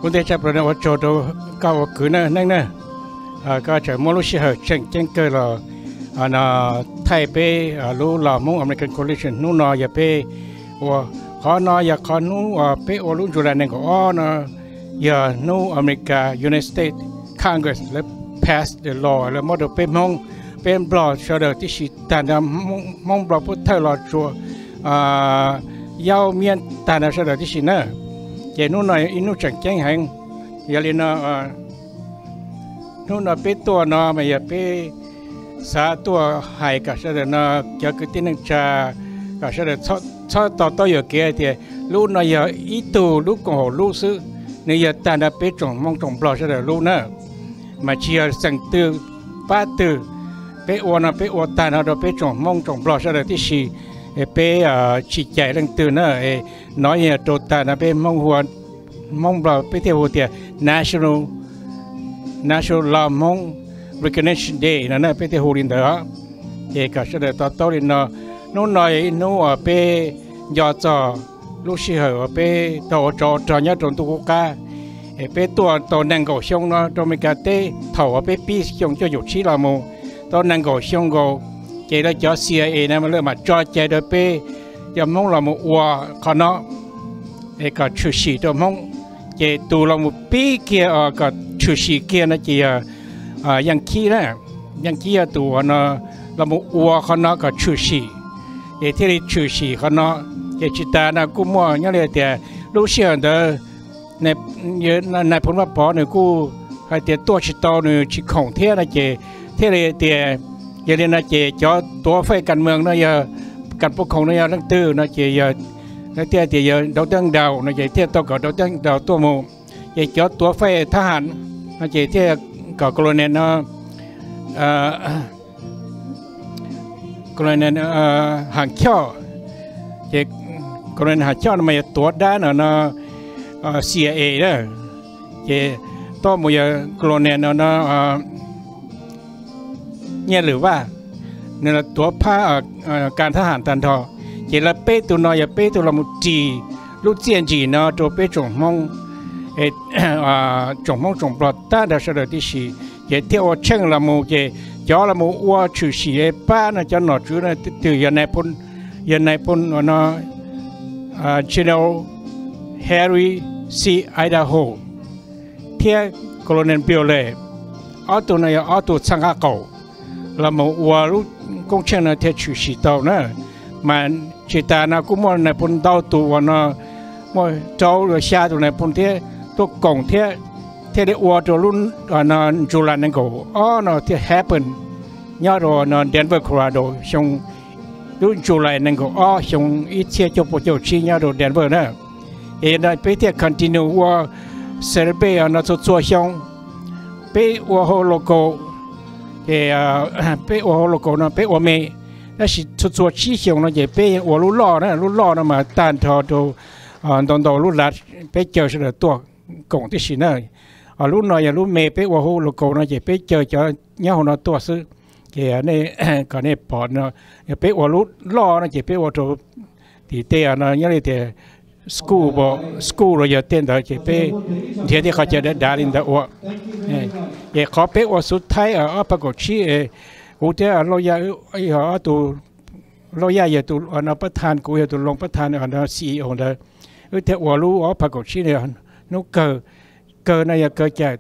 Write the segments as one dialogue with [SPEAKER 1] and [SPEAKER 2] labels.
[SPEAKER 1] vấn đề chấp nhận ở chỗ đó cao cứ nèก็จะมอลุชิเหเจงเกลอไทยไปรู้หล่อมงอเมริกันคอลเลคชันนู้นอย่าไปว่าขอนอย่าขอนู้ไปว่ารู้จุดนั้นก็อย่านู้อเมริกา United States Congress และ pass the law แล้วมอดูไปมงเป็นบล็อกเฉลี่ยที่สิแต่ดำมงบล็อกพุทธหล่อชัวยาวเมียนแต่ดำเฉลี่ยที่สิเนอเจนู้นอินุจังแจ้งแห่งอย่าเรียนนู้นเป็นตัวไม่อย่าไปสาตัวหายกับเสด็จจะคือที่นั่งจะกับเสด็จชอบต่ออยู่เกี่ยที่ลูกอย่าอีตูลูกของลูกซื้อนี่อย่าแต่ละเป็นจงมองจงปลอดเสด็จลูกมาเชียร์สังตือป้าตือเป็นเป็นแต่ละเป็นจงมองจงปลอดเสด็จที่สี่เป็นจิตใจเรื่องตือน้อยเนี่ยตัวแต่ละเป็นมองหัวมองปลอดเป็นเที่ยวเที่ยว National Law Hmong Recognition Day นั่นเป็นที่ฮูรินเดอร์ก็เสด็จต่อรินนู้นหน่อยนู้นเป็นยอดจอลูกศิษย์เป็นตัวจอเนี่ยตรงตุกกาเป็นตัวนังโกชงตัวมีการเตะเท่าเป็นปีชงจะอยู่ที่เราโมตัวนังโกชงโกเจริญจอ CIA นะมันเริ่มมาจอเจริญเป็นยามงเราโมวัวขณะก็ชุชีตัวมงเจตัวเราโมปีเกียก็ชุชีเกียนะเจียยังขี้นะยังขี้ตัวนะเราโมวัวขณะก็ชุชีที่นี่ชุชีขณะเจจิตานะกูมั่วยังเลยแต่ลูกเชื่อเด้อในผลว่าพอเนี่ยกูให้เตียตัวชิโตเนี่ยชิของเทียนะเจเทียเลยเตียอย่าเรียนนะเจจอตัวไฟการเมืองนะอย่าการปกครองนะอย่าตั้งตื้อนะเจอย่าเตียอย่าดาวตั้งดาวนะเจเทียตัวกับดาวตั้งดาวตัวโมอย่าจอตัวไฟทหารนะเจเทียกับกรณีนะกรณีหางเขี้ยวเจกรณีหางเขี้ยวมันจะตัวด้านนะCIA นะเจตัวมวยกรณีนะเนี่ยหรือว่าเนี่ยตัวผ้าการทหารตันทอเจละเป้ตัวน้อยเป้ตัวละมุจีลูกเจียนจีนะตัวเป้จงมงจงมงจงปลอดตาเดชเดที่สี่เจเที่ยวเชิงละมุเจจอละมุวัวชื่อสีป้านะจะหนอจูนะตื่นยันในพนนะGeneral Harry C. Idaho เที่ยกรณีเปียวเลยเอาตัวนั้นเอาตัวสังกัดเก่าแล้วมาว่าลูกกงเชิงนั้นเที่ยชื่อสีเต่านะมันจิตานะกูมั่วในพนเต่าตัวนะมั่วเจ้าหรือชาตัวในพนเที่ยตัวกงเที่ยได้ว่าตัวรุ่นนะจุฬานั่นก็นะเที่ย happen ยอดนะเดนเวอร์โคโลราโดชงรุ่นจุฬานั่นก็ชงอีเที่ยจบจบชี้ยอดเดนเวอร์นะนะไปเที่ย continue ว่าเซอร์เบียนะตัวชงไปว่าโฮโลโกไปว่าโฮโลโกนะไปว่าเมย์นั่นสิตัวชี้ชงนะจะไปว่ารุ่นล้อนะมาตันทอตัวตอนรุ่นลัดไปเจอเสด็จตัวกงที่สินะรุ่นน้อยรุ่นเมย์ไปว่าโฮโลโกนะจะไปเจอเนี่ยหัวนะตัวซื้อเนี่ยก็เนี่ยปอดนะไปว่ารุ่นล้อนะจะไปว่าตัวที่เตะนะเนี่ยเลยเตะschool เราจะเต้นได้จะไปเที่ยวเขาจะได้ดารินได้ว่าขอไปว่าสุดท้ายปรากฏชี้กูเที่ยวเราอยากตัวเราอยากตัวประธานกูอยากตัวรองประธานCEO เลยเที่ยวว่ารู้ปรากฏชี้เนี่ยนุกเกิดนะอยากเกิดจาก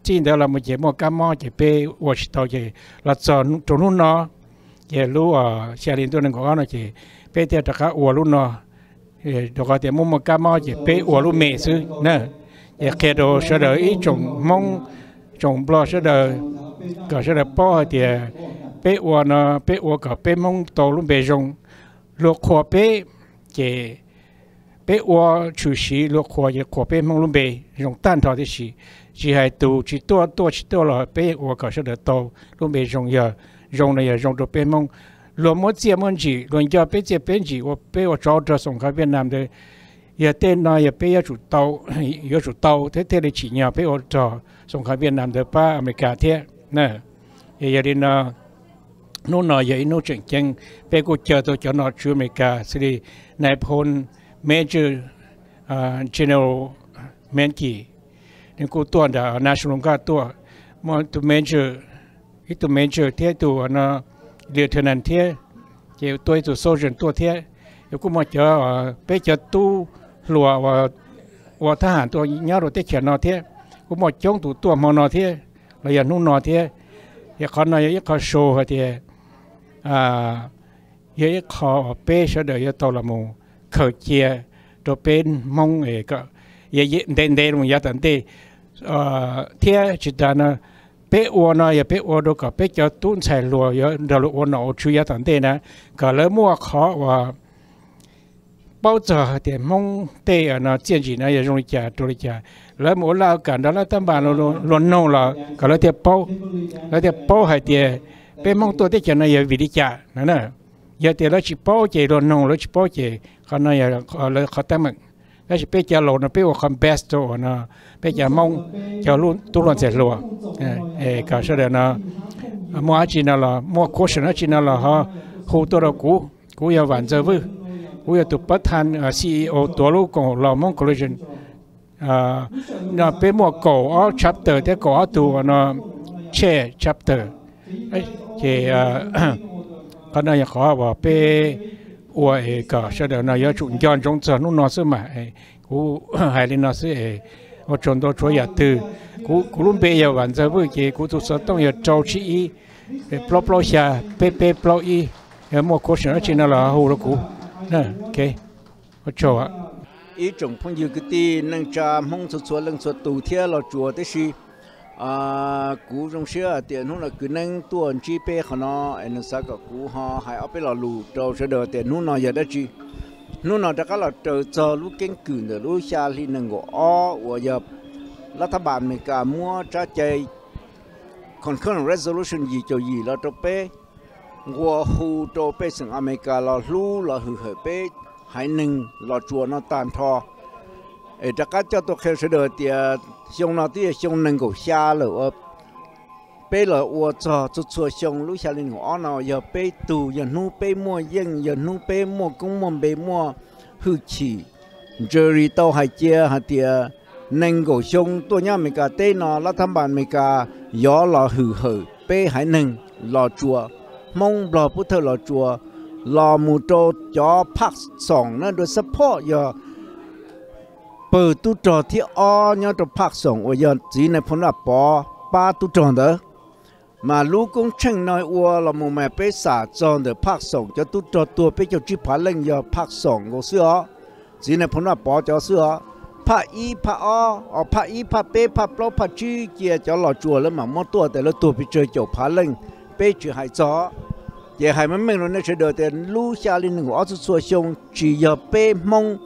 [SPEAKER 1] จีนเดี๋ยวเราไม่เจ็บมั่วก้ามอจะไปว่าชิโตจะเราสอนตัวนู้นเนาะจะรู้เชียรินตัวนึงของเขาเนาะจะไปเที่ยวตะก้าว่ารู้เนาะดอกแต่มุมก้ามอจะไปอวลุเมซึนะอยากแค่ดูเสด็จอีจงมงจงปลอเสด็จก็เสด็จป้อเดียไปอวนะไปอวกับไปมงโตลุเบจงลูกขวบไปเจไปอวชูชีลูกขวบจะขวบไปมงลุเบจงตันทอที่ชีจีให้ตูจีตัวละไปอวกับเสด็จโตลุเบจงเยอะจงเนี่ยจงตัวไปมงรวมหมดเสียมันจีรวมจะไปเจ็บเป็นจีว่าไปว่าจอดส่งเข้าเวียดนามเลยอย่าเต้นน้อยอย่าไปอย่าจุดเตาอย่าจุดเตาเท่ๆเลยฉีเนี่ยไปว่าจอส่งเข้าเวียดนามเดี๋ยวป้าอเมริกาเท่นะอย่าเรียนนู่นหน่อยอย่าอินโนเจงไปกูเจอตัวจอนอชูอเมริกาสินายพลเมเจอร์เจเนอเรลแมนกี้ nên cô tuần đã national guard tua mà tụ major ít tụ major thế tụ nó lieutenant thế chỉ tôi tụ sergeant tua thế cô mà chờ bây giờ tu lùa vàทหารตัวnhớ rồi tết chén nọ thế cô mà chống tụ tua mà nọ thế là giờ nung nọ thế giờ con này giờ có show hả thế giờ có bé sẽ đợi giờ tàu là mù khởi chia đồ bên mong ấy có giờ đen đen mình giờ tận thế thế chỉ là bé uo nó giờ bé uo đồ có bé cho tuôn xài lùa giờ đồ uo nó chui giờ tận thế nè có lỡ mua khó và bao giờ thì mong tê ở nó chuyện gì nó giờ dùng trả đồ trả lỡ mua lao cả đó là tấm bản luôn nông là có lỡ thì bao hay thì bé mong tôi tết cho nó giờ vì đi trả nè giờ thì nó chỉ bao chỉ luôn nông nó chỉ bao chỉ còn nó giờ lỡ khó tấm mực nó chỉ bé trả lỗ nó bé vào con best rồi nó bé trả mong cho luôn tu luôn sẽ lùa cả số đó nó mua chỉ là mua cố sự nó chỉ là họ khu tôi là cũ giờ vẫn giờ vui cũ giờ tụ bắt thành CEOตัวลูกของเราHmong collection nó bé mua cổ ở chapter thế cổ ở tụ nó chair chapter thì con này khó bảo bé ủa cả số đó nó giờ chúng chọn trong giờ nó sẽ mà cũ hay là nó sẽ ở trong đó chúa nhà từ cũ luôn bé giờ vẫn giờ vui thì cũ tụ sẽต้องgiờ trâu chỉ plo xa pe plo y mua cố sự nó chỉ là hồ đó cũ nè ok có chỗ ạ
[SPEAKER 2] ý trong phong yêu cái tí nâng cha mong số lần số tù thiê là chùa thế gì cũ trong xưa tiền nó là cứ nâng tuần chi pe họ nó anh sao cả cũ họ hay ở bên là lù trâu sẽ đợi tiền nó giờ đó chi nó đã có là trâu chờ lúc kinh cử nữa lúc xa đi nâng gõ và giờรัฐบาลอเมริกามั่วจ้าใจ concurrent resolution gì cho gì là trâu peวัวหูโตไปถึงอเมริกาเรารู้เราหือเหอไปหายหนึ่งเราจวนเราตานทอจากการเจ้าตัวเคยเสด็จเดียชงเราที่ชงหนึ่งก็ชาเลยว่าไปเลยวัวจอจุดชัวชงรู้ชาลินของอ้อเราอย่าไปตู่อย่านู้ไปมั่วยิ่งอย่านู้ไปมั่วกุ้งมั่วไปมั่วหือฉี่เจอรีโตหายเจียหายเดียหนึ่งก็ชงตัวนี้อเมริกาเต้นอรัฐบาลอเมริกาย่อเราหือเหอไปหายหนึ่งเราจัวmong bờ bút thơ lò chùa lò mù trâu cho phát sòng nó được support giờ bờ tu trò thì o nhớ cho phát sòng ở giờ chỉ này phun là bỏ ba tu trò đó mà lũ cũng chẳng nói ua là mù mẹ bé xả tròn để phát sòng cho tu trò tua bé cho chỉ phá lên giờ phát sòng của xưa chỉ này phun là bỏ cho xưa phá y phá o phá y phá bé phá plo phá chi kia cho lò chùaแล้วmà mót tuaแต่ละตัวไปเจอเจ้าphá lên bé chỉ hay chó giờ hai mấy rồi nó sẽ đợi tiền lú xa lên của ông số xong chỉ giờ bé mong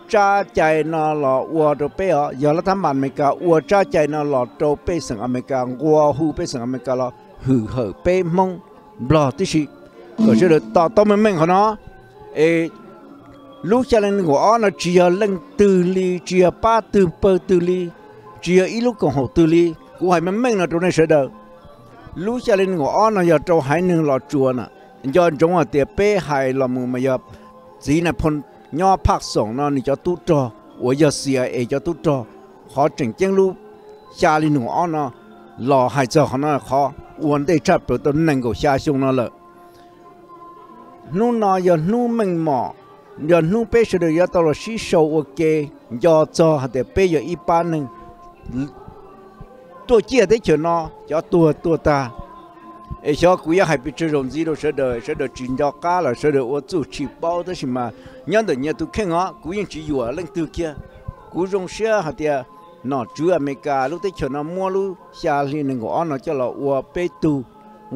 [SPEAKER 2] cha chạy nó là uo đồ bé ở giờ là thằng bạn mấy cả uo cha chạy nó là đồ bé sang America uo hu bé sang America là hử hở bé mong blo tí gì rồi sẽ đợi tao mấy của nó lú xa lên của ông nó chỉ giờ lên từ ly chỉ giờ ba từ bơ từ ly chỉ giờ ít lúc còn hậu từ ly của hai mấy là đồ này sẽ đợi lũ xa lên ngõ nó giờ trâu hai nương lò chùa nè do trong ở tiệm bé hai lò mù mà giờ chỉ là phun nho phát sòng nó thì cho tu trò ở giờ xìa cho tu trò họ chỉnh chén lũ xa lên ngõ nó lò hai giờ họ nó khó uốn đây chập rồi tôi nâng cổ xa xuống nó lợ nu nó giờ nu mình mỏ giờ nu bé sẽ được giờ tao là xí sầu ok do cho hạt tiệm bé giờ ít ba nương tôi chia tới chuyện nó cho tôi ta cho quý hai bị chơi rồng gì đâu sẽ đợi chuyện cho cá là sẽ đợi ô tô chỉ bao đó mà nhớ được nhớ tôi khen nó quý chỉ dùa lên từ kia quý rồng xe hạt tiền nó chú America lúc tới chuyện nó mua lúc xa lên ngõ nó cho là ô bê tu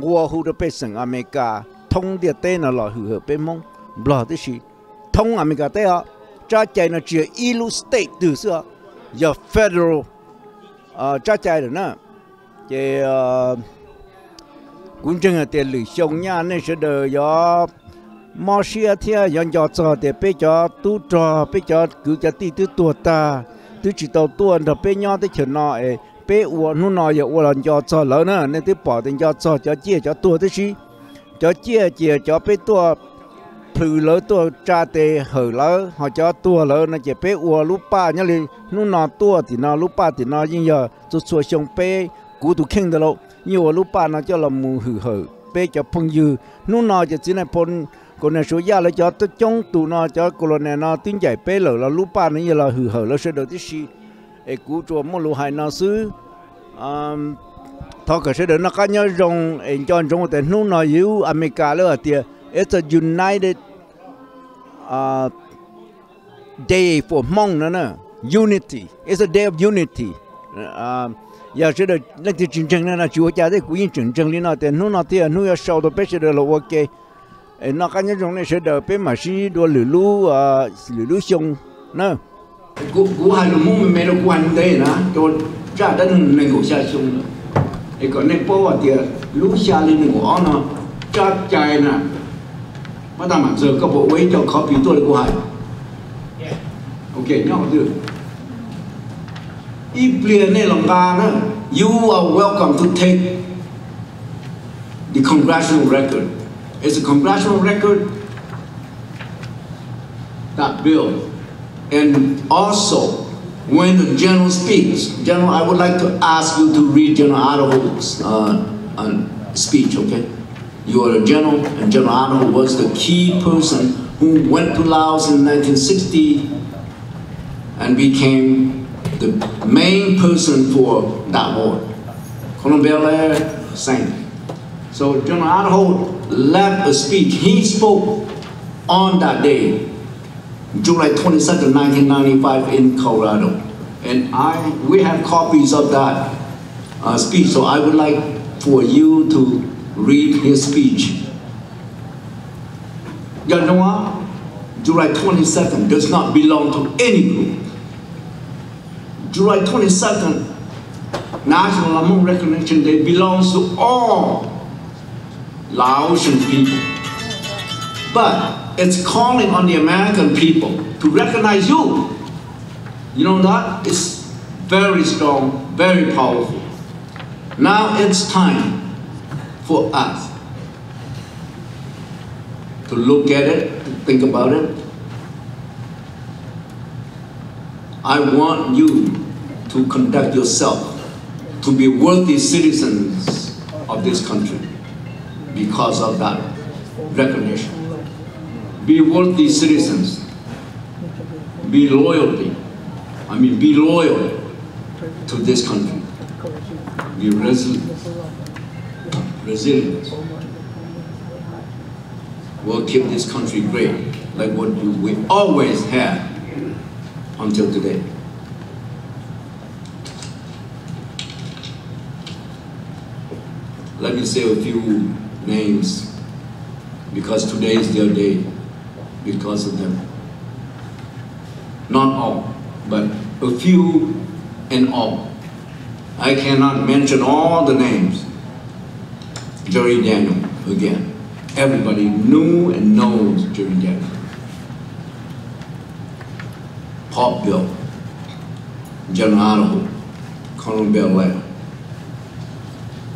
[SPEAKER 2] ô hu đó bê sừng America thông địa tên là lò hử bê mông bờ tới gì thông America tới họ cha chạy nó chỉ ilu state từ xưa giờ federal cha chạy rồi nè thì cũng chẳng là tiền lưỡi sông nha nên sẽ đợi do mò xia thia do cho để bây giờ tu trò bây giờ cứ cho tí tu tua ta tu chỉ tàu tuần rồi bây nhau tới chuyện nọ bây uổng nó nọ giờ uổng là cho lớn nữa nên tôi bỏ tiền cho chia cho tua tới gì cho chia cho bây tua phừ lỡ tua cha tê hở lỡ họ cho tua lỡ nó chỉ bé ua lúc ba nhá li nu nọ tua thì nó lúc ba thì nó như giờ cho xua xong bé cú tụ khen được đâu nhiều lúc ba nó cho là mù hử hở bé cho phong dư nu nọ chỉ này phong còn này số gia lại cho tới trong tụ nó cho còn này nó tiếng giải bé lỡ là lúc ba nó như là hử hở nó sẽ được tí gì ấy cú cho mua lúa hai nó xứ thọ cái sẽ được nó cá nhau rong anh cho rongแต่nu nọ yêu America nữa thì it's a united day for Hmong nữa unity. It's a day of unity. Giờ sẽ được lấy cái chiến tranh này là chúa cha đấy cũng chiến tranh này nó thì nó thì nó sau đó bây giờ là ok. Nó cái những trong này sẽ được bên mà sĩ đua lử xong nữa. Cú hai lũ Hmong mình đâu quan đây nè, cho cha đến này cũng xa xong. Còn này bao thì lũ xa lên của nó cha chạy nè. Mà ta mà giờ các bộ ấy cho copy tôi của hai. Ok, nhau được. If clear này lòng ga nữa, you are welcome to take the congressional record. It's a congressional record, that bill. And also, when the general speaks, General, I would like to ask you to read General Idaho's speech, okay? You are a general, and General Idaho was the key person who went to Laos in 1960 and became the main person for that war. Colonel sang. So General Idaho left a speech. He spoke on that day, July 22nd, 1995 in Colorado. And we have copies of that speech, so I would like for you to read his speech. You know what? July 22nd does not belong to any group. July 22nd, National Hmong Recognition Day belongs to all Laotian people. But it's calling on the American people to recognize you. You know that? It's very strong, very powerful. Now it's time for us to look at it, to think about it. I want you to conduct yourself to be worthy citizens of this country because of that recognition. Be worthy citizens. Be loyal to this country. Be resilient. We'll keep this country great, like what we always have until today. Let me say a few names because today is their day, because of them. Not all, but a few and all. I cannot mention all the names. Jerry Daniel, again. Everybody knew and knows Jerry Daniel. Pop Bill, General Idaho, Colonel Belair.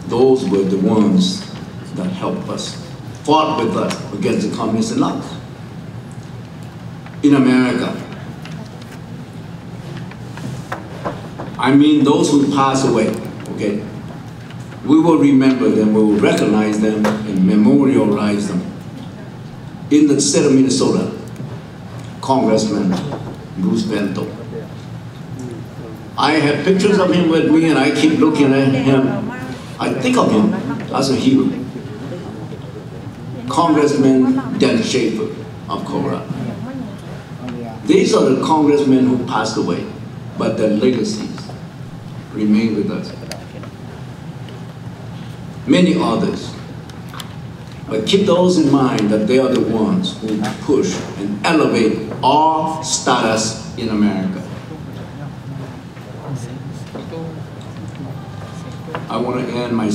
[SPEAKER 2] Those were the ones that helped us, fought with us against the communists in Laos. In America, I mean those who passed away, okay? We will remember them, we will recognize them and memorialize them. In the state of Minnesota, Congressman Bruce Bento. I have pictures of him with me and I keep looking at him. I think of him as a hero. Congressman Dan Schaefer of Colorado. These are the congressmen who passed away, but their legacies remain with us. Many others. But keep those in mind that they are the ones who push and elevate our status in America. I want to end my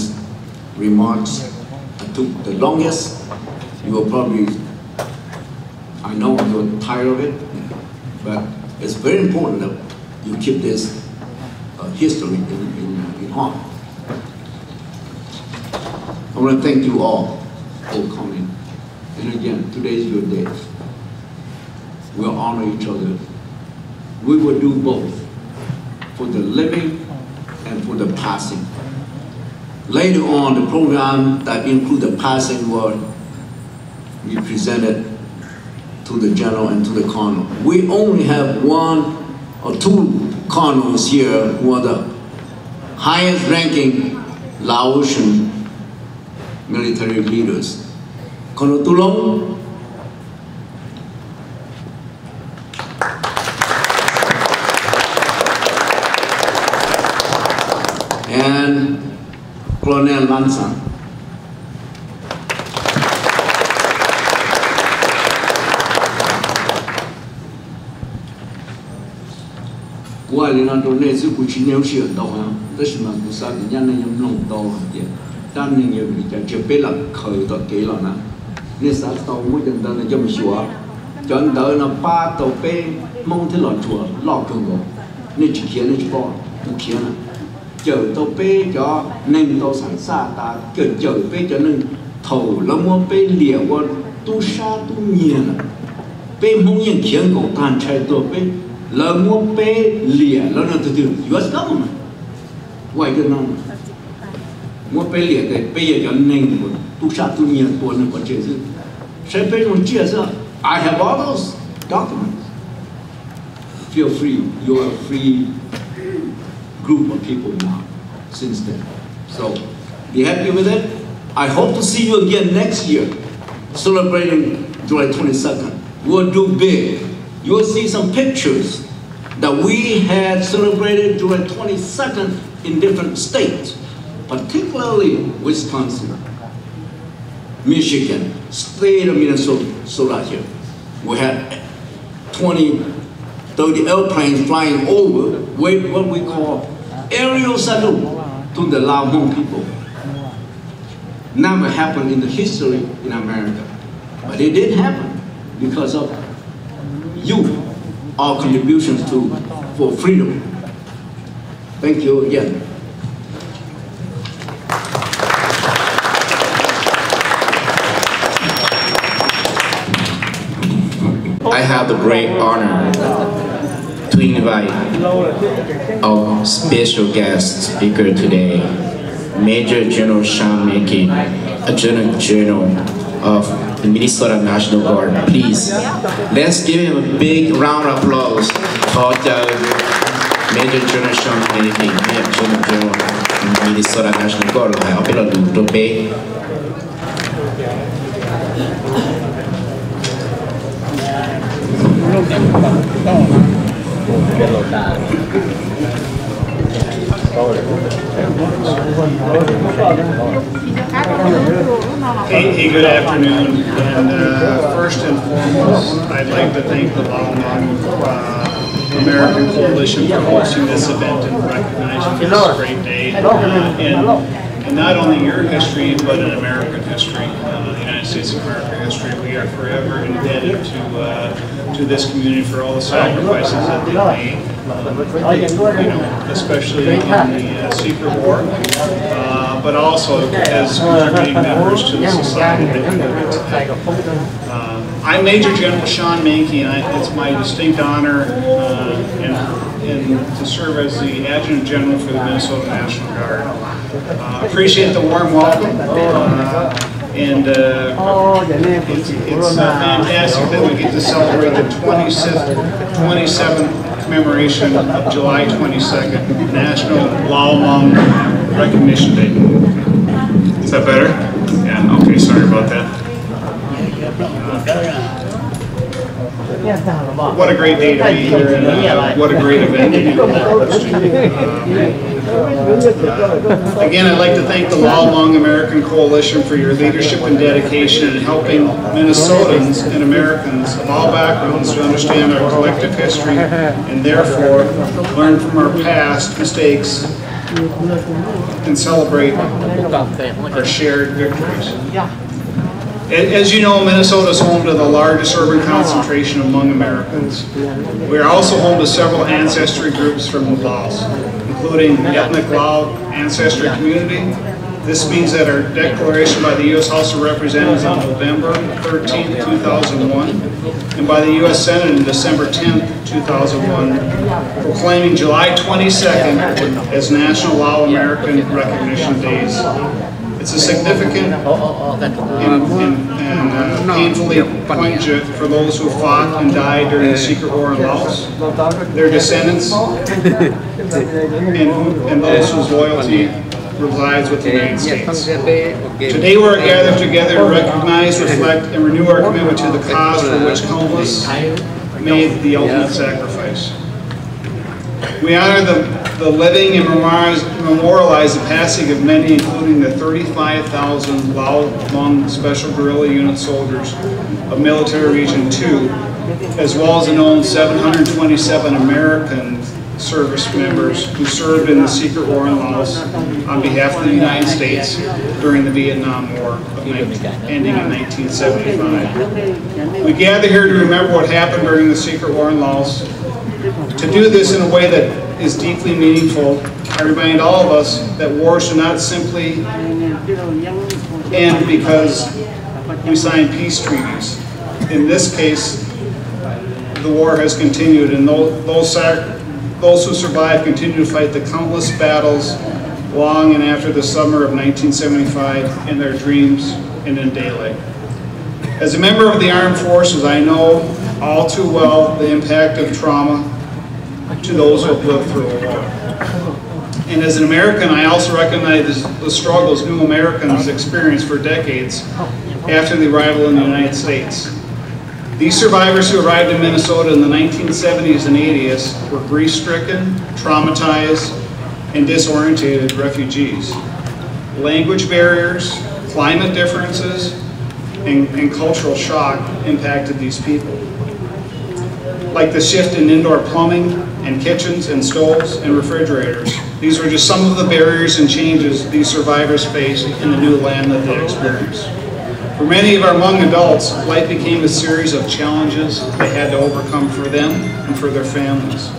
[SPEAKER 2] remarks. I took the longest. You will probably, I know you're tired of it, but it's very important that you keep this history in heart. I want to thank you all for coming. And again, today is your day. We'll honor each other. We will do both, for the living and for the passing. Later on, the program that includes the passing will be presented to the general and to the colonel. We only have 1 or 2 colonels here who are the highest ranking Laotian military leaders. Colonel Tulong, and Colonel Lansan. Qua lên ăn đồ này sự của chính nhau chuyện đâu ha, đó là mà sao thì nhân này nhung nông đâu vậy, đan này nhiều bị chỉ biết là khởi tọt kỹ là nè, nên sao tàu mới dần dần là chấm xóa, chọn đợi nó ba tàu pe mong thế lọt chùa lọt cường rồi, nên chỉ khiến nên chỉ bỏ, không khiến à, chờ tàu pe cho nên tàu sản xa ta chờ pe cho nên thầu là mua pe liều qua tu sa tu nhiên à, pe mong những khiến cổ tàn chạy tàu pe là mua pe lìa là nó từ US government, ngoài cái nó mua pe lìa thì bây giờ cho nên một tu sát tu nhiên của nó có chuyện gì, sẽ pe nó chia ra. I have all those documents. Feel free, you are a free group of people now since then. So be happy with it. I hope to see you again next year, celebrating July 22nd. We'll do big. You will see some pictures that we had celebrated July 22nd in different states, particularly Wisconsin, Michigan, state of Minnesota here. We had 20, 30 airplanes flying over with what we call aerial salute to the Lao Hmong people. Never happened in the history in America, but it did happen because of you, our contributions for freedom. Thank you again.
[SPEAKER 3] I have the great honor to invite our special guest speaker today, Major General Sean Mackey, Adjutant General of the Minnesota National Guard. Please, let's give him a big round of applause for Major General Sean Mackey, Adjutant General of the Minnesota National Guard. I'll be able to obey.
[SPEAKER 4] Hey, good afternoon. And first and foremost, I'd like to thank the Hmong American Coalition for hosting this event and recognizing this great day in not only your history, but in American history, the United States of America history. We are forever indebted to this community for all the sacrifices that they made, especially in the secret war, but also as contributing members to the society that we live in today. I'm Major General Sean Mankey, and it's my distinct honor to serve as the Adjutant General for the Minnesota National Guard. Appreciate the warm welcome, and it's fantastic that we get to celebrate the 27th commemoration of July 22nd, National Lao Hmong Recognition Day. Is that better? Yeah, okay, sorry about that. What a great day to be here, and what a great event to be again, I'd like to thank the Lao Hmong American Coalition for your leadership and dedication in helping Minnesotans and Americans of all backgrounds to understand our collective history and therefore learn from our past mistakes and celebrate our shared victories. As you know, Minnesota is home to the largest urban concentration of Hmong Americans. We are also home to several ancestry groups from Laos, including the ethnic Lao ancestry community, This means that our declaration by the U.S. House of Representatives on November 13, 2001, and by the U.S. Senate on December 10, 2001, proclaiming July 22nd as National Lao American Recognition Days. It's a significant and painfully poignant for those who fought and died during the secret war in Laos, their descendants, and those whose loyalty resides with the United States. Today we are gathered together to recognize, reflect, and renew our commitment to the cause for which countless made the ultimate sacrifice. We honor the living and memorialize the passing of many, including the 35,000 Lao Hmong Special Guerrilla Unit soldiers of Military Region 2, as well as the known 727 American service members who served in the secret war in Laos on behalf of the United States during the Vietnam War ending in 1975. We gather here to remember what happened during the secret war in Laos. To do this in a way that is deeply meaningful, I remind all of us that wars do not simply end because we sign peace treaties. In this case, the war has continued, and those who survive continue to fight the countless battles long and after the summer of 1975 in their dreams and in daylight. As a member of the armed forces, I know all too well the impact of trauma to those who have lived through a war. And as an American, I also recognize the struggles new Americans experienced for decades after the arrival in the United States. These survivors who arrived in Minnesota in the 1970s and 80s were grief-stricken, traumatized, and disoriented refugees. Language barriers, climate differences, and cultural shock impacted these people. Like the shift in indoor plumbing and kitchens and stoves and refrigerators. These were just some of the barriers and changes these survivors faced in the new land that they experienced. For many of our Hmong adults, life became a series of challenges they had to overcome for them and for their families.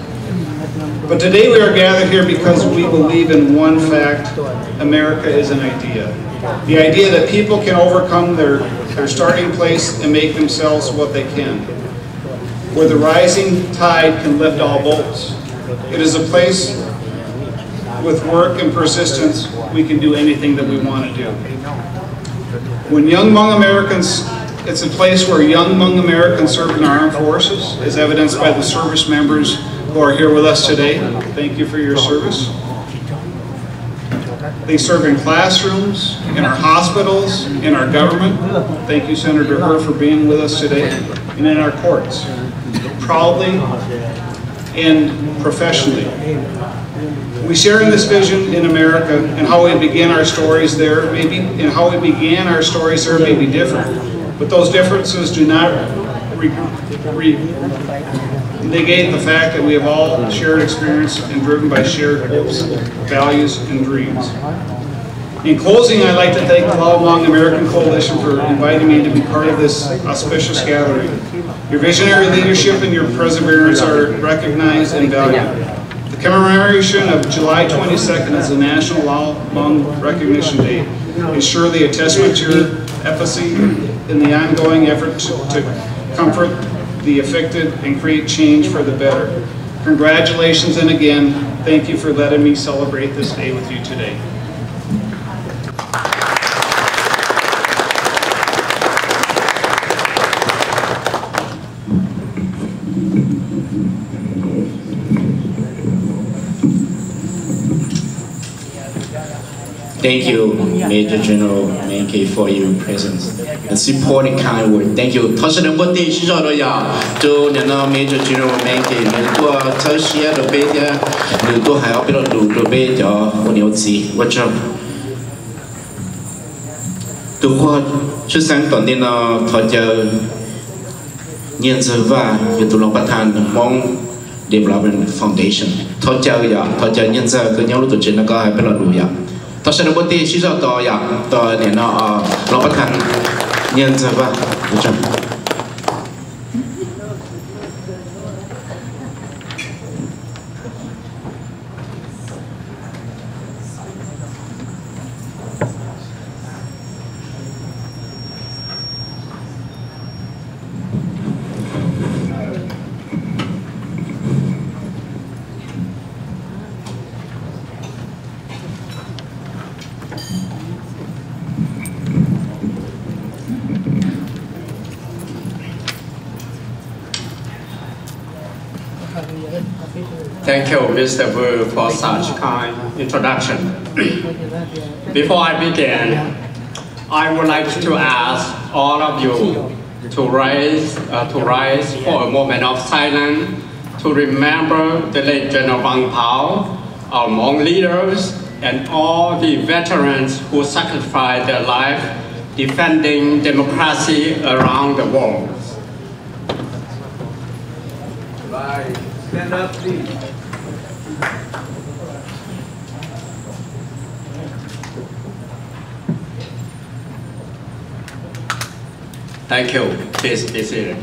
[SPEAKER 4] But today we are gathered here because we believe in one fact: America is an idea. The idea that people can overcome their starting place and make themselves what they can. Where the rising tide can lift all boats. It is a place with work and persistence we can do anything that we want to do. When young Hmong Americans, it's a place where young Hmong Americans serve in our armed forces, as evidenced by the service members who are here with us today. Thank you for your service. They serve in classrooms, in our hospitals, in our government. Thank you, Senator Herr, for being with us today, and in our courts. Proudly and professionally. We share in this vision in America, and how we begin our stories there may be different, but those differences do not negate the fact that we have all shared experience and driven by shared hopes, values, and dreams. In closing, I'd like to thank the Lao Hmong American Coalition for inviting me to be part of this auspicious gathering. Your visionary leadership and your perseverance are recognized and valued. The commemoration of July 22nd as the National Lao Hmong Recognition Day is surely a testament to your efficacy in the ongoing effort to comfort the afflicted and create change for the better. Congratulations, and again, thank you for letting me celebrate this day with you today.
[SPEAKER 3] Thank you, Major General Menke, for your presence and support and kind word. Thank you. Major General Menke, Development Foundation. Tao sẽ nói bữa chỉ cho tao ya tao để nó nó bắt thành nhân giờ va được chưa?
[SPEAKER 5] Thank you, Mr. Wu, for such kind introduction. Before I begin, I would like to ask all of you to rise for a moment of silence to remember the late General Wang Pao, our Hmong leaders, and all the veterans who sacrificed their life defending democracy around the world. Right. Stand up, please. Thank you. Please be seated.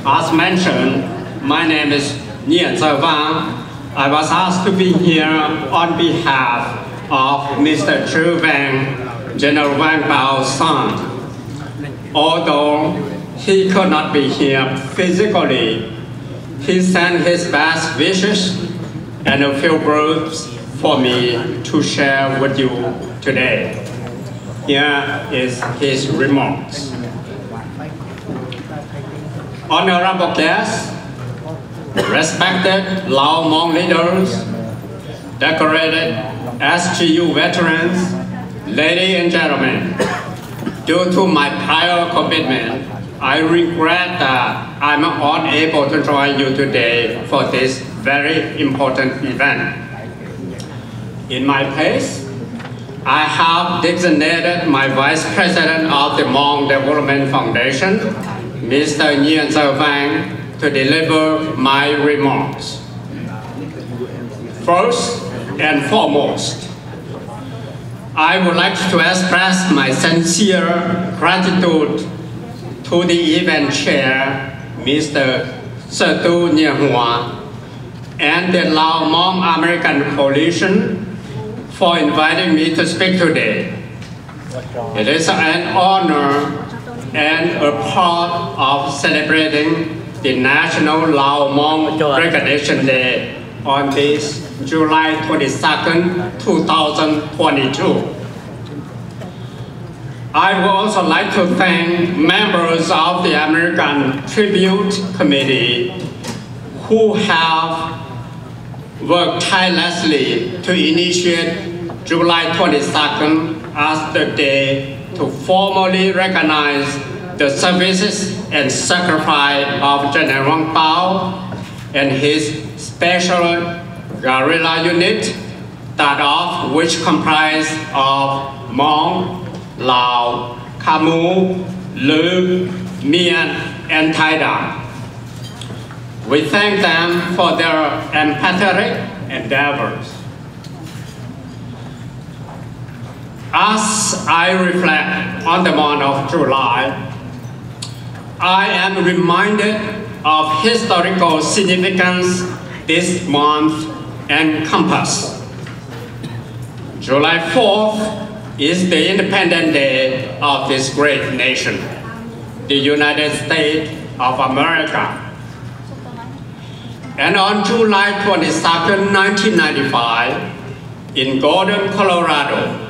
[SPEAKER 5] As mentioned, my name is Neng Xiong. I was asked to be here on behalf of Mr. Chu Wang, General Wang Pao's son. Although he could not be here physically, he sent his best wishes and a few words for me to share with you today. Here is his remarks. Honorable guests, respected Lao Hmong leaders, decorated SGU veterans, ladies and gentlemen, due to my prior commitment, I regret that I'm unable to join you today for this very important event. In my place, I have designated my Vice President of the Hmong Development Foundation, Mr. Neng Xiong, to deliver my remarks. First and foremost, I would like to express my sincere gratitude to the event chair, Mr. Sertu Nyehua, and the Lao Hmong American Coalition for inviting me to speak today. It is an honor and a part of celebrating the National Lao Hmong Recognition Day on this July 22nd, 2022. I would also like to thank members of the American Tribute Committee who have worked tirelessly to initiate July 22nd as the day to formally recognize the services and sacrifice of General Wang Pao and his special guerrilla unit, that of which comprised of Hmong, Lao, Khmer, Lu, Mian, and Tai Dam. We thank them for their empathetic endeavors. As I reflect on the month of July, I am reminded of historical significance this month encompasses. July 4th is the Independence Day of this great nation, the United States of America. And on July 22nd, 1995, in Golden, Colorado,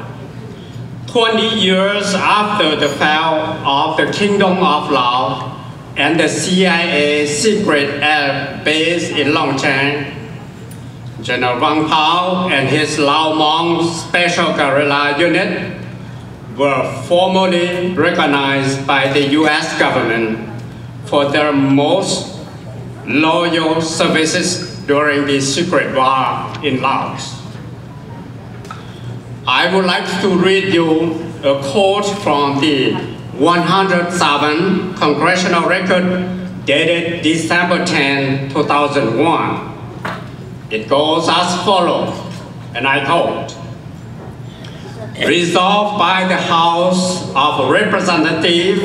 [SPEAKER 5] 20 years after the fall of the Kingdom of Laos and the CIA secret air base in Long Cheng, General Wang Pao and his Lao Hmong Special Guerrilla Unit were formally recognized by the US government for their most loyal services during the secret war in Laos. I would like to read you a quote from the 107 Congressional Record dated December 10, 2001. It goes as follows, and I quote, "Resolved by the House of Representatives,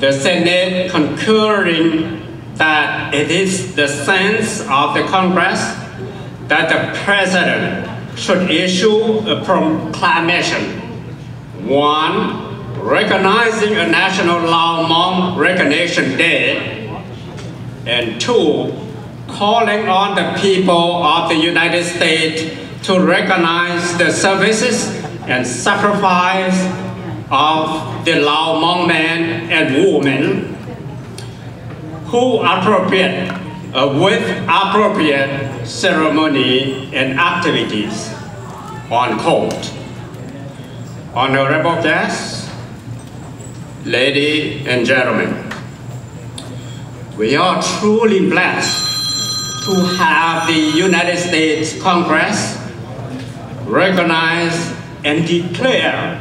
[SPEAKER 5] the Senate concurring that it is the sense of the Congress that the President should issue a proclamation, 1. Recognizing a National Lao Hmong Recognition Day, and 2. Calling on the people of the United States to recognize the services and sacrifice of the Lao Hmong men and women who appropriate with appropriate ceremony and activities on court. Honorable guests, ladies and gentlemen, we are truly blessed to have the United States Congress recognize and declare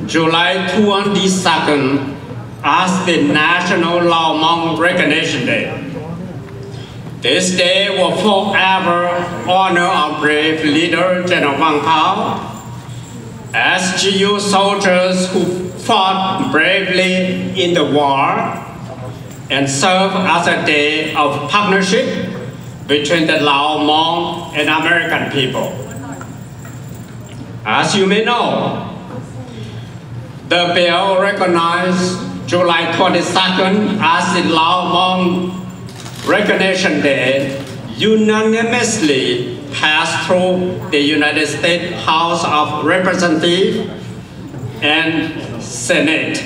[SPEAKER 5] July 22nd as the National Lao Hmong Recognition Day. This day will forever honor our brave leader, General Wang Pao, SGU soldiers who fought bravely in the war and serve as a day of partnership between the Lao Hmong and American people. As you may know, the bill recognized July 22nd as the Lao Hmong Recognition Day unanimously passed through the United States House of Representatives and Senate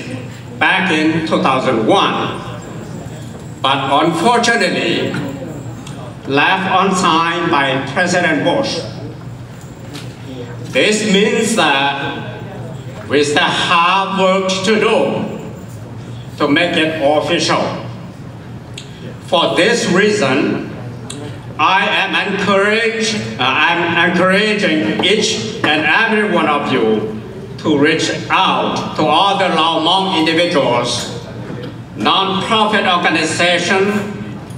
[SPEAKER 5] back in 2001. But unfortunately, left unsigned by President Bush. This means that we still have work to do to make it official. For this reason, I'm encouraging each and every one of you to reach out to other Lao Hmong individuals, non-profit organizations,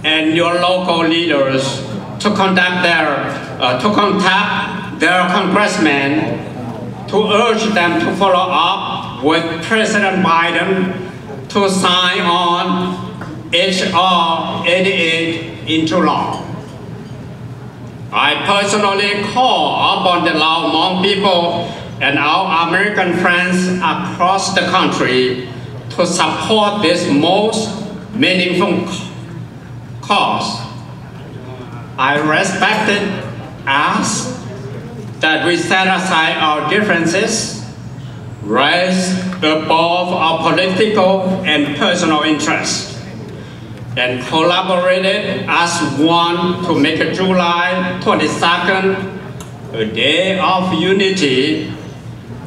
[SPEAKER 5] and your local leaders to contact their congressmen to urge them to follow up with President Biden to sign on H.R. 88 into law. I personally call upon the Lao Hmong people and our American friends across the country to support this most meaningful cause. I respectfully ask that we set aside our differences, rise above our political and personal interests, and collaborated as one to make July 22nd a day of unity,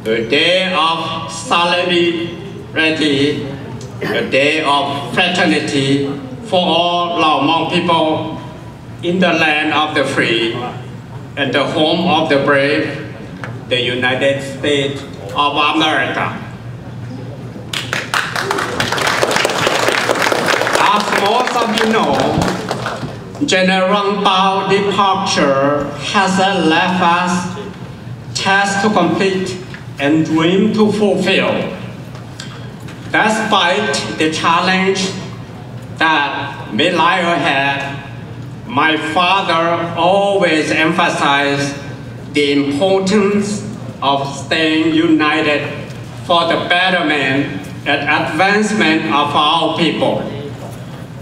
[SPEAKER 5] a day of solidarity, a day of fraternity for all Lao Hmong people in the land of the free and the home of the brave, the United States of America. As most of you know, General Wang Pao's departure has left us tasks to complete and dream to fulfill. Despite the challenge that may lie ahead, my father always emphasized the importance of staying united for the betterment and advancement of our people.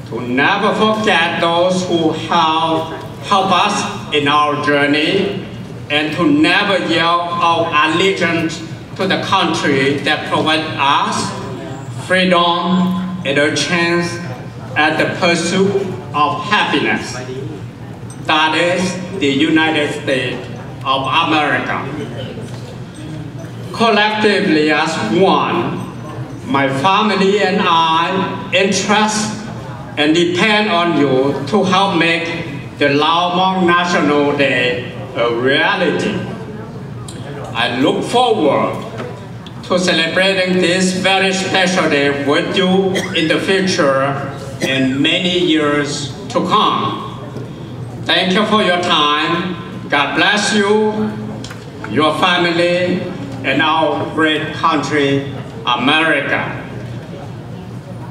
[SPEAKER 5] To never forget those who have helped us in our journey, and to never yield our allegiance to the country that provides us freedom and a chance at the pursuit of happiness. That is the United States of America. Collectively as one, my family and I entrust and depend on you to help make the Lao Hmong National Day a reality. I look forward to celebrating this very special day with you in the future and many years to come. Thank you for your time. God bless you, your family, and our great country, America.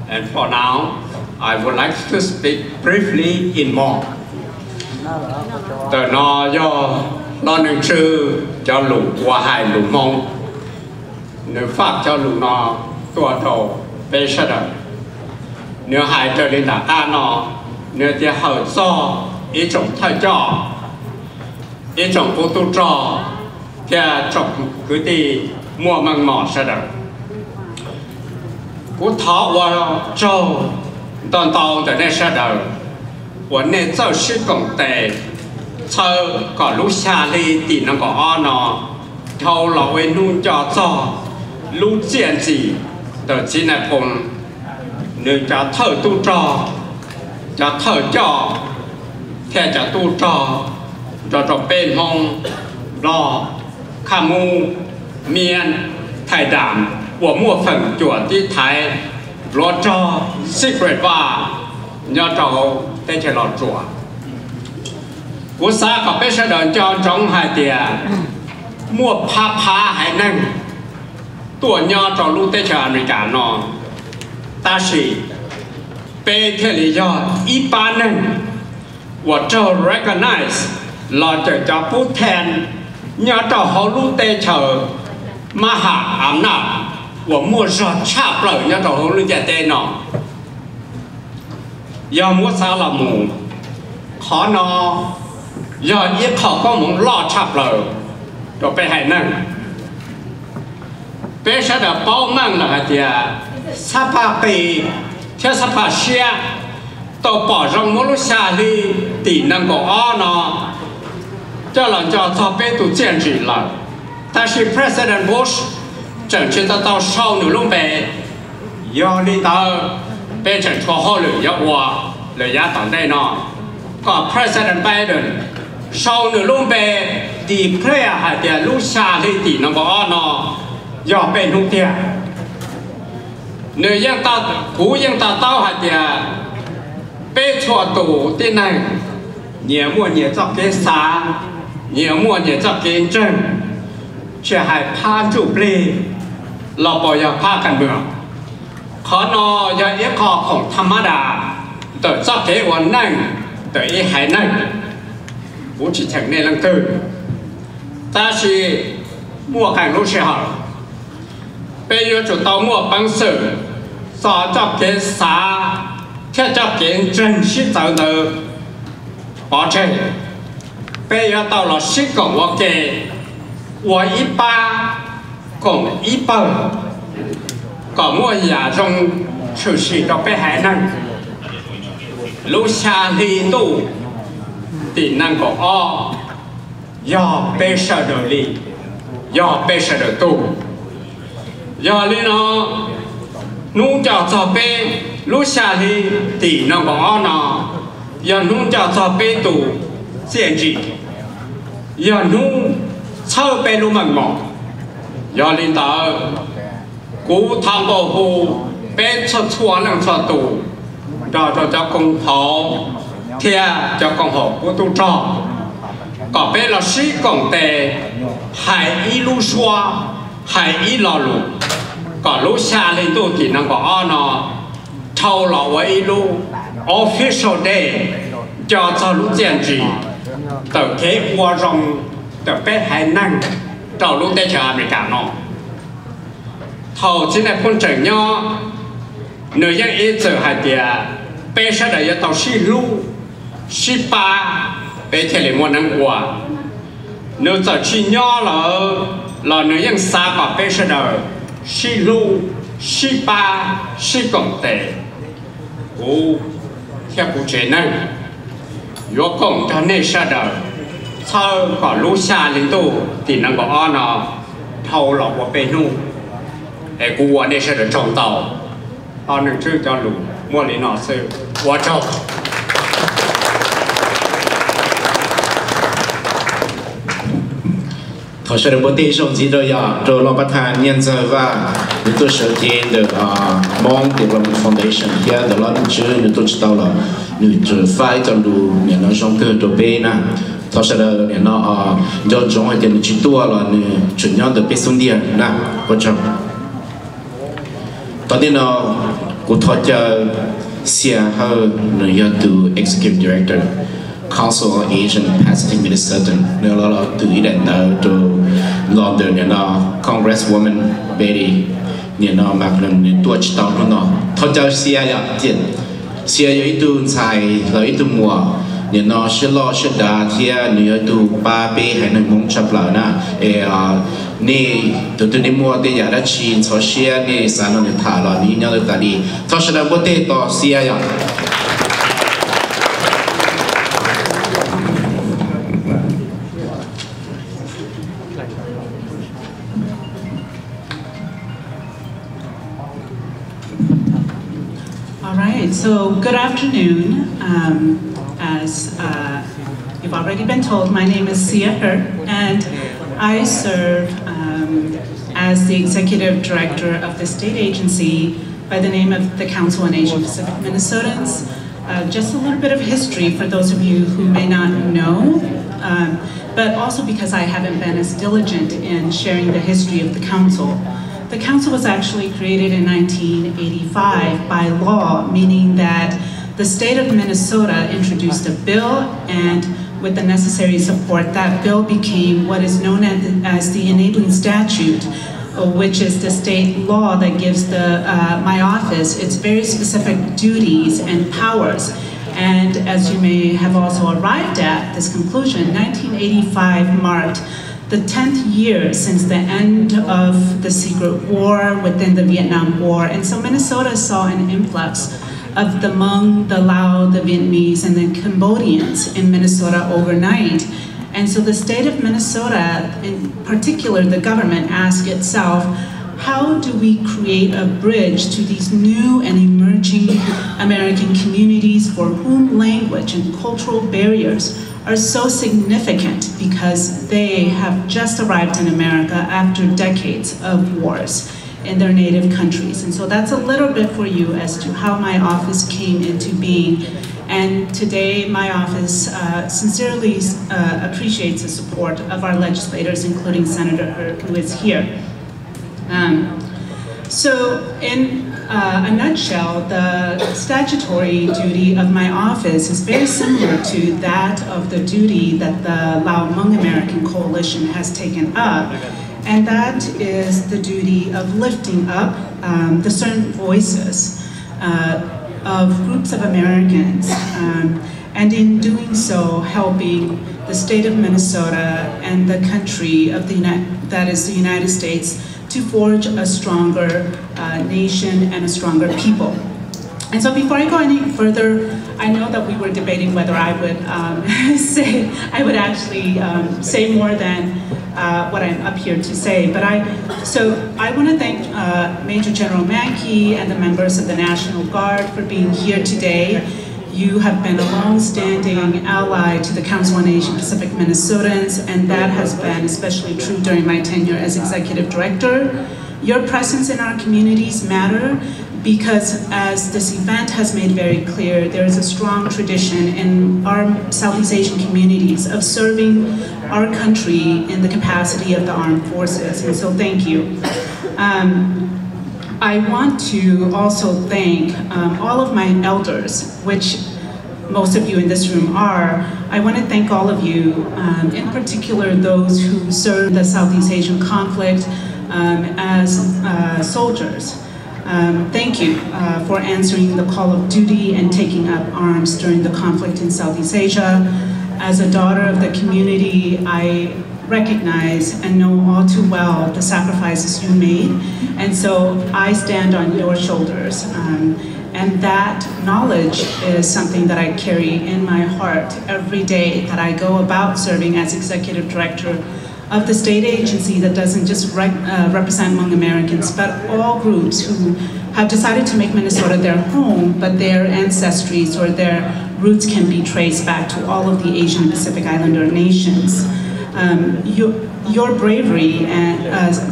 [SPEAKER 5] And for now, I would like to speak briefly in Hmong. Tờ nó do nó nâng chư cho lũ qua hai lũ Hmong. Nếu pháp cho lũ nó tua thổ bê sơ đợt. Nếu hai trở đến đã nó, nếu thì hở do ý trọng thay cho, ý trọng vô tu cho, thì trọng cứ đi mua măng mỏ sơ đợt. Cú thọ vào châu 当到的那时候，我那做事工的，操个路下里的那个安呢，头老为弄叫做路建制的进来碰，你叫头都照，叫头照，天叫都照，叫เป็นห้องรอขามูเมียนไทยดำ我莫粉จวดที่ไทยรถจอ secret ว่าย่อจอได้จะรอจวดกูสากับเป็นเสด็จจอจงหายเดียมั่วพาหายนั่งตัวย่อจอรู้ได้จะอเมริกานอตาสีเป็นเทลียออีปานั่งว่าจะ recognize เราจะพูดแทนย่อจอเขารู้ได้เฉยมหาอำนาจ我莫说差不了，要找红人家带呢。要莫啥了么？可能要一考个门老差不了，就被害人。别说的包满了的，18倍，这18些，到保证马路下里的那个二呢，这人家早被都坚持了，但是 President Bush。正确的到少女龙北，要领导变成绰号了，要我了也当代呢。个 President Biden 少女龙北 declare 还的路下里的那个二呢，要被弄掉。你应到不应到还的被错赌的呢，年末年早给啥，年末年早给证，却还怕住不了。เราปล่อยผ้ากันเมืองขอนอยาเอคอของธรรมดาแต่จับเกวันนั่งแต่อีหายนั่งผู้ที่ถึงในลังตื่นแต่ชีมั่วกันรู้เชียวไปอยู่จุดเตามั่วปังสื่อสอจับเกสาเที่ยวจับเกจนชิเจ้าเนอปอเชไปอยู่เตาหล่อชิของว่าเกว่าอีป้าcùng ý bờ có mua nhà trong sự sự đó bé hải năng lúc xa đi tu thì năng có o do bé sợ đời đi do bé sợ đời tu do lý nó nung cho bé lúc xa đi thì năng có o nó do nung cho bé tu diện trị do nung sau bé lúc mặn mỏ do领导古汤保护被出错能出度，叫公好，贴叫公好不都照，搞被老师讲的，还一路说，还一老路，搞路下里都只能搞二呢，超老我一路 official day 叫做路建制，等给我让的被还能。找路在这อเมริกาเนาะเท่าที่ในคนเจอเนาะเนื้อยังเจอหายเดียเป้ชะเดียต้องชิลูชิปาเป้เทเลมอนังกัวเนื้อจะชิเนาะเราเนื้อยังซากับเป้ชะเดียชิลูชิปาชิกงเตกูเที่ยวกูเจนั่งยกกงท่านเนชะเดียsau có lũ xa lên tu thì nó có nó thâu lọc vào bên nu để cua để sẽ được trồng tàu họ được chưa cho lũ mua lấy nó sư quá trâu
[SPEAKER 3] เขาเชื่อว่าที่ช่วงที่เราอยากจะรับประทานเนี่ยจะว่าในตัวเชื่อที่เดมอง Development Foundation ที่เดี๋ยวเราต้องชื่อในตัวจิตเราในตัวไฟจะดูเนี่ยเราช่องเกิดตัวเป็นนะเขาเชื่อเนี่ยเราจะจงให้เดี๋ยวจิตตัวเราเนี่ยจุดยอดตัวเป็นสุดเดียวนะก็จะตอนนี้เรากูทอดจะเสียเขาเนี่ยดู Executive Director Council on Asian Pacific Minnesota เนี่ยเราถือได้ตัวรอบเดือนเนี่ยเรา Congresswoman Betty เนี่ยเรามาเรื่องตัวจิตเราเนาะทอดจะเสียอย่างเดียวเสียอยู่อีตัวใส่เราอีตัวมัว เนี่ยนอชิลอชิดาเทียเนื้อดูปาเป้ให้หนึ่งมงชับเหล่านะนี่ตัวนี้มัวที่อยากได้ชินโซเชียนี่สารนิทานเหล่านี้เนี่ยตาดีทศนาบทต่อเสียอย่าง
[SPEAKER 6] All right, so good afternoon. As you've already been told, my name is Sia Hurt, and I serve as the Executive Director of the state agency by the name of the Council on Asian Pacific Minnesotans. Just a little bit of history for those of you who may not know, but also because I haven't been as diligent in sharing the history of the Council. The Council was actually created in 1985 by law, meaning that the state of Minnesota introduced a bill, and with the necessary support, that bill became what is known as the enabling statute, which is the state law that gives my office its very specific duties and powers. And as you may have also arrived at this conclusion, 1985 marked the 10th year since the end of the secret war within the Vietnam War. And so Minnesota saw an influx of the Hmong, the Lao, the Vietnamese, and the Cambodians in Minnesota overnight. And so the state of Minnesota, in particular the government, asked itself, how do we create a bridge to these new and emerging American communities for whom language and cultural barriers are so significant because they have just arrived in America after decades of wars in their native countries. And so that's a little bit for you as to how my office came into being. And today my office sincerely appreciates the support of our legislators, including Senator Hurt, who is here. So in a nutshell, the statutory duty of my office is very similar to that of the duty that the Lao Hmong American Coalition has taken up, and that is the duty of lifting up the certain voices of groups of Americans, and in doing so, helping the state of Minnesota and the country of that is the United States to forge a stronger nation and a stronger people. And so before I go any further, I know that we were debating whether I would actually say more than what I'm up here to say. But I want to thank Major General Mackey and the members of the National Guard for being here today. You have been a long-standing ally to the Council on Asian Pacific Minnesotans, and that has been especially true during my tenure as Executive Director. Your presence in our communities matter because, as this event has made very clear, there is a strong tradition in our Southeast Asian communities of serving our country in the capacity of the armed forces, and so thank you. I want to also thank all of my elders, which most of you in this room are. I want to thank all of you, in particular those who served the Southeast Asian conflict as soldiers. Thank you for answering the call of duty and taking up arms during the conflict in Southeast Asia. As a daughter of the community, I recognize and know all too well the sacrifices you made, and so I stand on your shoulders. And that knowledge is something that I carry in my heart every day that I go about serving as Executive Director of the state agency that doesn't just represent Hmong Americans, but all groups who have decided to make Minnesota their home, but their ancestries or their roots can be traced back to all of the Asian and Pacific Islander nations. Your bravery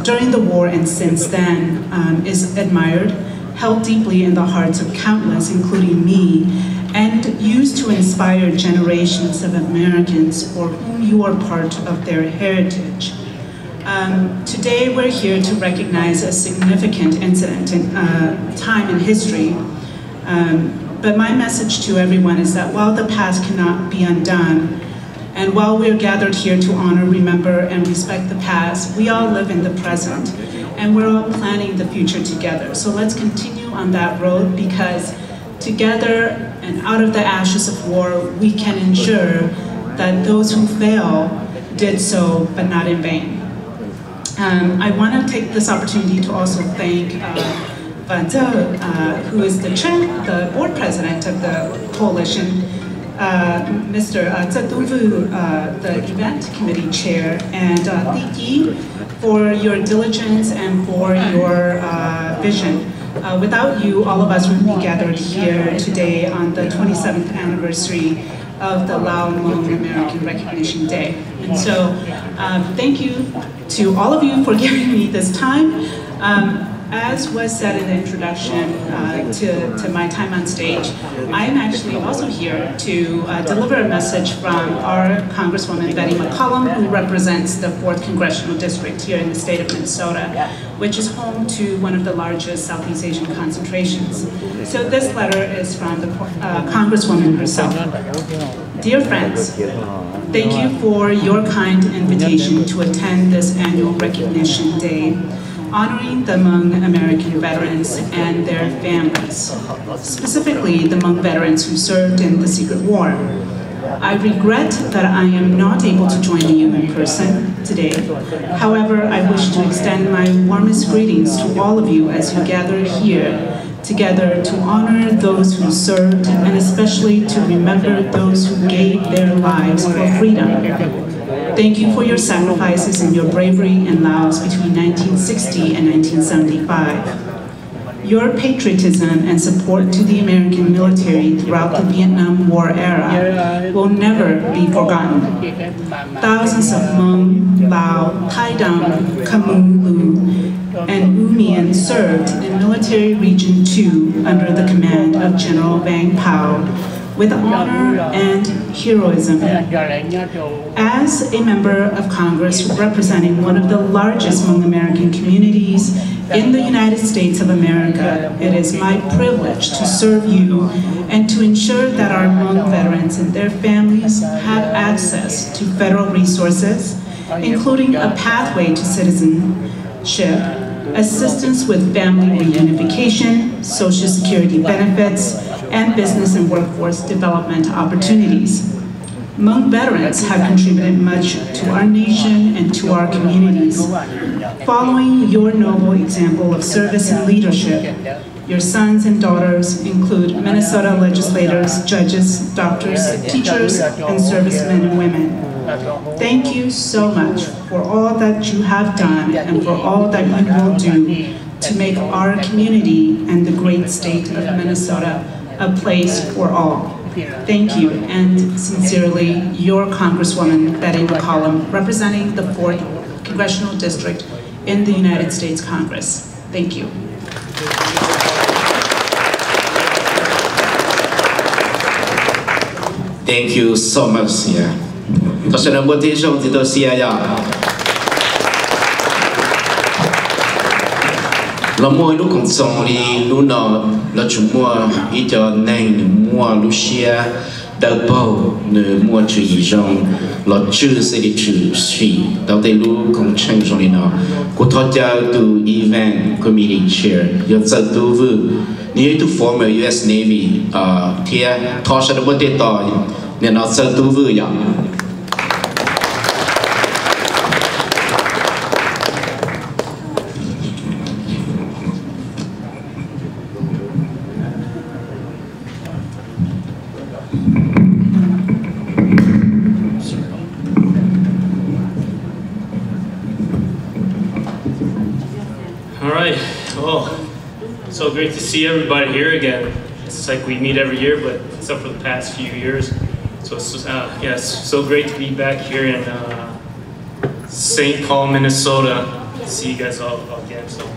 [SPEAKER 6] during the war and since then is admired, held deeply in the hearts of countless, including me, and used to inspire generations of Americans for whom you are part of their heritage. Today we're here to recognize a significant incident in time in history, but my message to everyone is that while the past cannot be undone, and while we're gathered here to honor, remember, and respect the past, we all live in the present, and we're all planning the future together. So let's continue on that road, because Together and out of the ashes of war, we can ensure that those who fail did so, but not in vain. I want to take this opportunity to also thank Van Zhe, who is the board president of the coalition, Mr. Liajdawbnmaya, the event committee chair, and Li Yi for your diligence and for your vision. Without you, all of us would be gathered here today on the 27th anniversary of the Lao Hmong American Recognition Day. And so thank you to all of you for giving me this time. As was said in the introduction to my time on stage, I am actually also here to deliver a message from our Congresswoman Betty McCollum, who represents the 4th Congressional District here in the state of Minnesota, which is home to one of the largest Southeast Asian concentrations. So this letter is from the Congresswoman herself. Dear friends, thank you for your kind invitation to attend this annual Recognition Day, honoring the Hmong American veterans and their families, specifically the Hmong veterans who served in the Secret War. I regret that I am not able to join you in person today. However, I wish to extend my warmest greetings to all of you as you gather here together to honor those who served and especially to remember those who gave their lives for freedom. Thank you for your sacrifices and your bravery in Laos between 1960 and 1975. Your patriotism and support to the American military throughout the Vietnam War era will never be forgotten. Thousands of Hmong, Lao, Thai Dam, Khmer, Lu, and U Mien served in Military Region 2 under the command of General Vang Pao with honor and heroism. As a member of Congress representing one of the largest Hmong American communities in the United States of America, it is my privilege to serve you and to ensure that our Hmong veterans and their families have access to federal resources, including a pathway to citizenship, assistance with family reunification, Social Security benefits, and business and workforce development opportunities. Hmong veterans have contributed much to our nation and to our communities. Following your noble example of service and leadership, your sons and daughters include Minnesota legislators, judges, doctors, teachers, and servicemen and women. Thank you so much for all that you have done and for all that you will do to make our community and the great state of Minnesota a place for all. Thank you, and sincerely, your Congresswoman Betty McCollum, representing the 4th Congressional District in the United States Congress. Thank you.
[SPEAKER 3] Thank you so much, Sia. Là mỗi lúc còn sống đi lúc nào là chúng mua ít cho nên mua lúc xia đào bầu nửa mua chữ gì trong là chữ sẽ đi chữ suy đầu tiên lúc còn tranh trong đi nào cô thọ giáo từ event committee chair giờ giờ tu vừa nếu tu former US Navy thì thọ sẽ được bớt tỏi nên nó giờ tu vừa vậy.
[SPEAKER 7] So great to see everybody here again. It's like we meet every year, but except for the past few years. So it's, yeah, it's so great to be back here in St. Paul, Minnesota. See you guys all again. So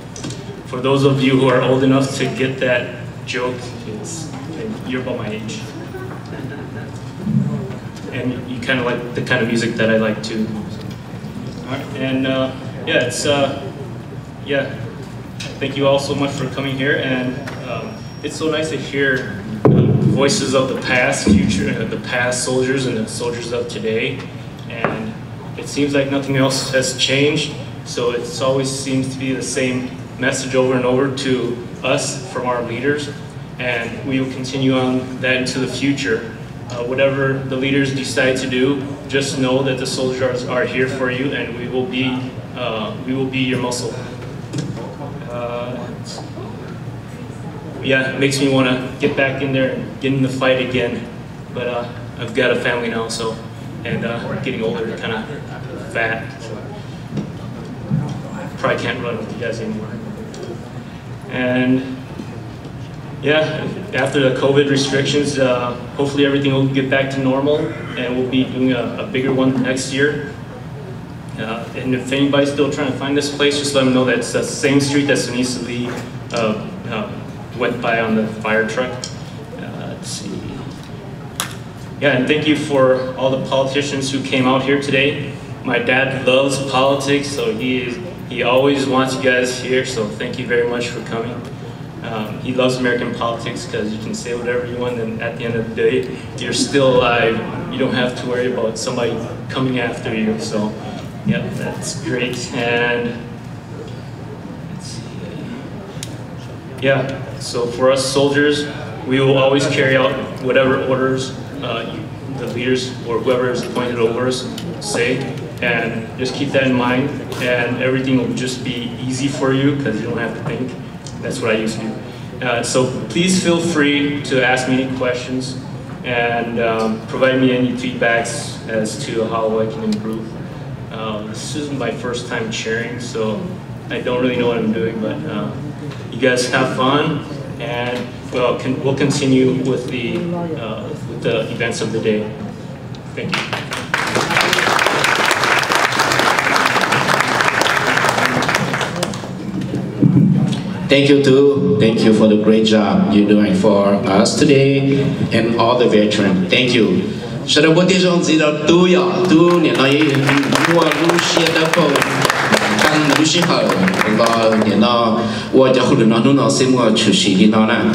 [SPEAKER 7] for those of you who are old enough to get that joke, you're about my age. And you kind of like the kind of music that I like too. All right, and yeah, it's yeah. Thank you all so much for coming here, and it's so nice to hear voices of the past, the past soldiers and the soldiers of today. And it seems like nothing else has changed, so it always seems to be the same message over and over to us from our leaders. and we will continue on that into the future. Whatever the leaders decide to do, just know that the soldiers are here for you, and we will be your muscle. Yeah, it makes me want to get back in there and get in the fight again. But I've got a family now, so, and getting older, kind of fat. So probably can't run with you guys anymore. And yeah, after the COVID restrictions, hopefully everything will get back to normal, and we'll be doing a bigger one next year. And if anybody's still trying to find this place, just let them know that it's the same street that Sunisa Lee went by on the fire truck. Let's see. Yeah, and thank you for all the politicians who came out here today. My dad loves politics, so he always wants you guys here, so thank you very much for coming. He loves American politics because you can say whatever you want, and at the end of the day, you're still alive. You don't have to worry about somebody coming after you, so yeah, that's great. And let's see. Yeah, so for us soldiers, we will always carry out whatever orders the leaders or whoever is appointed over us say, and just keep that in mind, and everything will just be easy for you because you don't have to think. That's what I used to do. So please feel free to ask me any questions and provide me any feedbacks as to how I can improve. This is my first time chairing, so I don't really know what I'm doing, but you guys have fun, and we'll continue with the events of the day. Thank you.
[SPEAKER 3] Thank you too. Thank you for the great job you're doing for us today and all the veterans. Thank you. Sẽ được弟兄知道都有都年来我路线的后，刚路线后，那个年到我就后头那弄到什么出息的那呢？